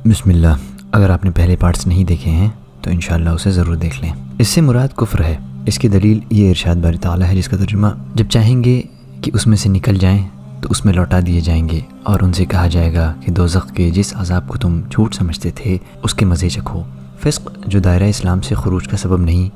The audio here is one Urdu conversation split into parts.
بسم اللہ۔ اگر آپ نے پہلے پارٹس نہیں دیکھے ہیں تو انشاءاللہ اسے ضرور دیکھ لیں۔ اس سے مراد کفر ہے۔ اس کی دلیل یہ ارشاد باری تعالیٰ ہے جس کا ترجمہ جب چاہیں گے کہ اس میں سے نکل جائیں تو اس میں لوٹا دیے جائیں گے، اور ان سے کہا جائے گا کہ دوزخ کے جس عذاب کو تم جھوٹ سمجھتے تھے اس کے مزے چکھو۔ فسق جو دائرہ اسلام سے خروج کا سبب نہیں،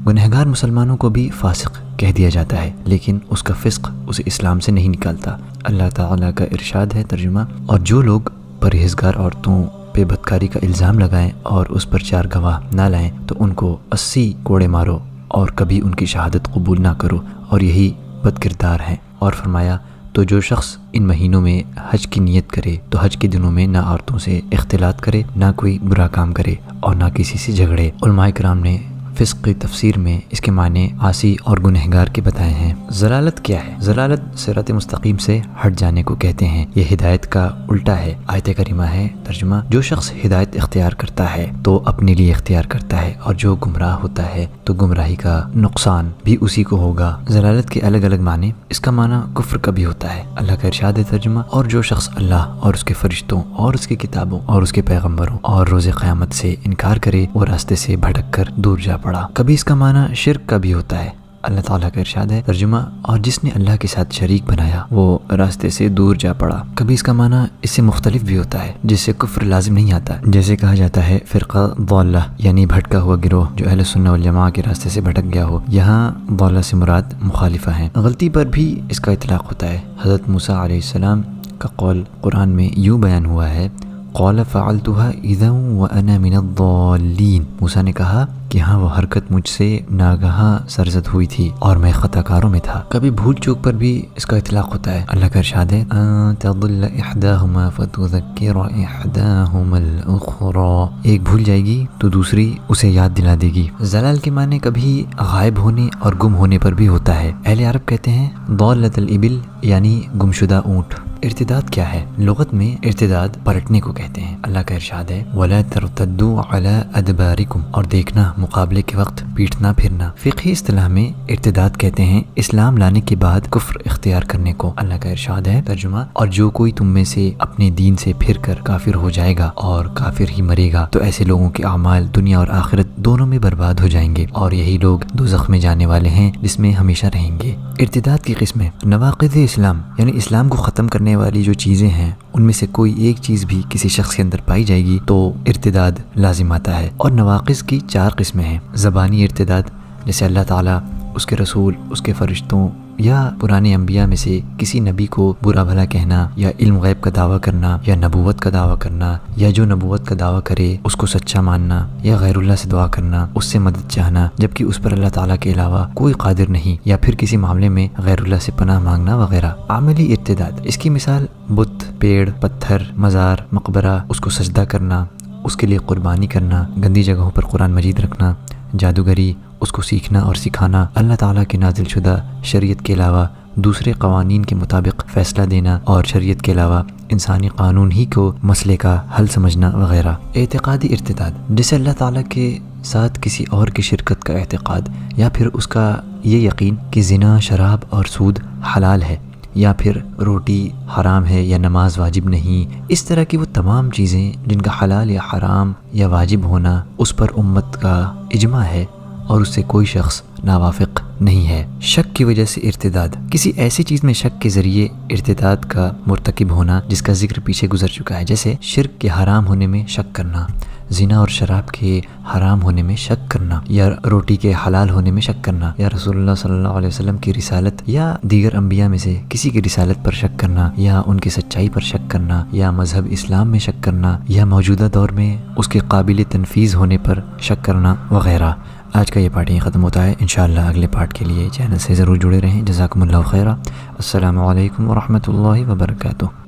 گنہگار مسلمانوں کو بھی فاسق کہہ دیا جاتا ہے، لیکن اس کا فسق اسے اسلام سے نہیں نکالتا۔ اللہ تعالیٰ کا ارشاد ہے ترجمہ، اور جو لوگ پرہیزگار عورتوں پہ بدکاری کا الزام لگائیں اور اس پر 4 گواہ نہ لائیں تو ان کو 80 کوڑے مارو اور کبھی ان کی شہادت قبول نہ کرو، اور یہی بد کردار ہیں۔ اور فرمایا تو جو شخص ان مہینوں میں حج کی نیت کرے تو حج کے دنوں میں نہ عورتوں سے اختلاط کرے، نہ کوئی برا کام کرے، اور نہ کسی سے جھگڑے۔ علماء کرام نے فسق کی تفسیر میں اس کے معنی عاصی اور گنہگار کے بتائے ہیں۔ ضلالت کیا ہے؟ ضلالت صراط مستقیم سے ہٹ جانے کو کہتے ہیں۔ یہ ہدایت کا الٹا ہے۔ آیت کریمہ ہے ترجمہ، جو شخص ہدایت اختیار کرتا ہے تو اپنے لیے اختیار کرتا ہے، اور جو گمراہ ہوتا ہے تو گمراہی کا نقصان بھی اسی کو ہوگا۔ ضلالت کے الگ الگ معنی، اس کا معنی کفر کا بھی ہوتا ہے۔ اللہ کا ارشاد ہے ترجمہ، اور جو شخص اللہ اور اس کے فرشتوں اور اس کی کتابوں اور اس کے پیغمبروں اور روز قیامت سے انکار کرے وہ راستے سے بھٹک کر دور جا پڑا۔ کبھی اس کا معنی شرک کا بھی ہوتا ہے۔ اللہ تعالیٰ کا ارشاد ہے ترجمہ، اور جس نے اللہ کے ساتھ شریک بنایا وہ راستے سے دور جا پڑا۔ کبھی اس کا معنی اس سے مختلف بھی ہوتا ہے، جس سے کفر لازم نہیں آتا، جیسے کہا جاتا ہے فرقہ ضالہ، یعنی بھٹکا ہوا گروہ جو اہل سنہ والجماعہ کے راستے سے بھٹک گیا ہو۔ یہاں ضالہ سے مراد مخالفہ ہیں۔ غلطی پر بھی اس کا اطلاق ہوتا ہے۔ حضرت موسیٰ علیہ السلام کا قول قرآن میں یوں بیان ہوا ہے، قال فعلتها اذا وانا من الضالین۔ موسیٰ نے کہا کہ ہاں وہ حرکت مجھ سے ناگہاں سرزد ہوئی تھی اور میں خطا کاروں میں تھا۔ کبھی بھول چوک پر بھی اس کا اطلاق ہوتا ہے۔ اللہ کا ارشاد ہے ان تضل احداهما فتذکر احداهما الاخرى، ایک بھول جائے گی تو دوسری اسے یاد دلا دے گی۔ ضلال کے معنی کبھی غائب ہونے اور گم ہونے پر بھی ہوتا ہے۔ اہل عرب کہتے ہیں ضالت الابل، یعنی گمشدہ اونٹ۔ ارتداد کیا ہے؟ لغت میں ارتداد پلٹنے کو کہتے ہیں۔ اللہ کا ارشاد ہے وَلَا تَرْتَدُّوا عَلَىٰ أَدْبَارِكُمْ، اور دیکھنا مقابلے کے وقت پیٹھ نہ پھرنا۔ فقہی اصطلاح میں ارتداد کہتے ہیں اسلام لانے کے بعد کفر اختیار کرنے کو۔ اللہ کا ارشاد ہے ترجمہ، اور جو کوئی تم میں سے اپنے دین سے پھر کر کافر ہو جائے گا اور کافر ہی مرے گا تو ایسے لوگوں کے اعمال دنیا اور آخرت دونوں میں برباد ہو جائیں گے، اور یہی لوگ دوزخ میں جانے والے ہیں جس میں ہمیشہ رہیں گے۔ ارتداد کی قسمیں، نواقض اسلام، یعنی اسلام کو ختم کرنے والی جو چیزیں ہیں ان میں سے کوئی ایک چیز بھی کسی شخص کے اندر پائی جائے گی تو ارتداد لازم آتا ہے۔ اور نواقض کی 4 قسمیں ہیں۔ زبانی ارتداد، جیسے اللہ تعالیٰ، اس کے رسول، اس کے فرشتوں یا پرانے انبیاء میں سے کسی نبی کو برا بھلا کہنا، یا علم غیب کا دعویٰ کرنا، یا نبوت کا دعویٰ کرنا، یا جو نبوت کا دعویٰ کرے اس کو سچا ماننا، یا غیر اللہ سے دعا کرنا، اس سے مدد چاہنا جبکہ اس پر اللہ تعالیٰ کے علاوہ کوئی قادر نہیں، یا پھر کسی معاملے میں غیر اللہ سے پناہ مانگنا وغیرہ۔ عملی ارتداد، اس کی مثال بت، پیڑ، پتھر، مزار، مقبرہ، اس کو سجدہ کرنا، اس کے لیے قربانی کرنا، گندی جگہوں پر قرآن مجید رکھنا، جادوگری، اس کو سیکھنا اور سکھانا، اللہ تعالیٰ کے نازل شدہ شریعت کے علاوہ دوسرے قوانین کے مطابق فیصلہ دینا، اور شریعت کے علاوہ انسانی قانون ہی کو مسئلے کا حل سمجھنا وغیرہ۔ اعتقادی ارتداد، جسے اللہ تعالیٰ کے ساتھ کسی اور کی شرکت کا اعتقاد، یا پھر اس کا یہ یقین کہ زنا، شراب اور سود حلال ہے، یا پھر روٹی حرام ہے یا نماز واجب نہیں۔ اس طرح کی وہ تمام چیزیں جن کا حلال یا حرام یا واجب ہونا اس پر امت کا اجماع ہے اور اس سے کوئی شخص ناوافق نہیں ہے۔ شک کی وجہ سے ارتداد، کسی ایسی چیز میں شک کے ذریعے ارتداد کا مرتکب ہونا جس کا ذکر پیچھے گزر چکا ہے، جیسے شرک کے حرام ہونے میں شک کرنا، زنا اور شراب کے حرام ہونے میں شک کرنا، یا روٹی کے حلال ہونے میں شک کرنا، یا رسول اللہ صلی اللہ علیہ وسلم کی رسالت یا دیگر انبیاء میں سے کسی کی رسالت پر شک کرنا، یا ان کی سچائی پر شک کرنا، یا مذہب اسلام میں شک کرنا، یا موجودہ دور میں اس کے قابل تنفیذ ہونے پر شک کرنا وغیرہ۔ آج کا یہ پارٹ یہیں ختم ہوتا ہے۔ انشاءاللہ اگلے پارٹ کے لیے چینل سے ضرور جڑے رہیں۔ جزاکم اللہ خیرہ۔ السلام علیکم ورحمۃ اللہ وبرکاتہ۔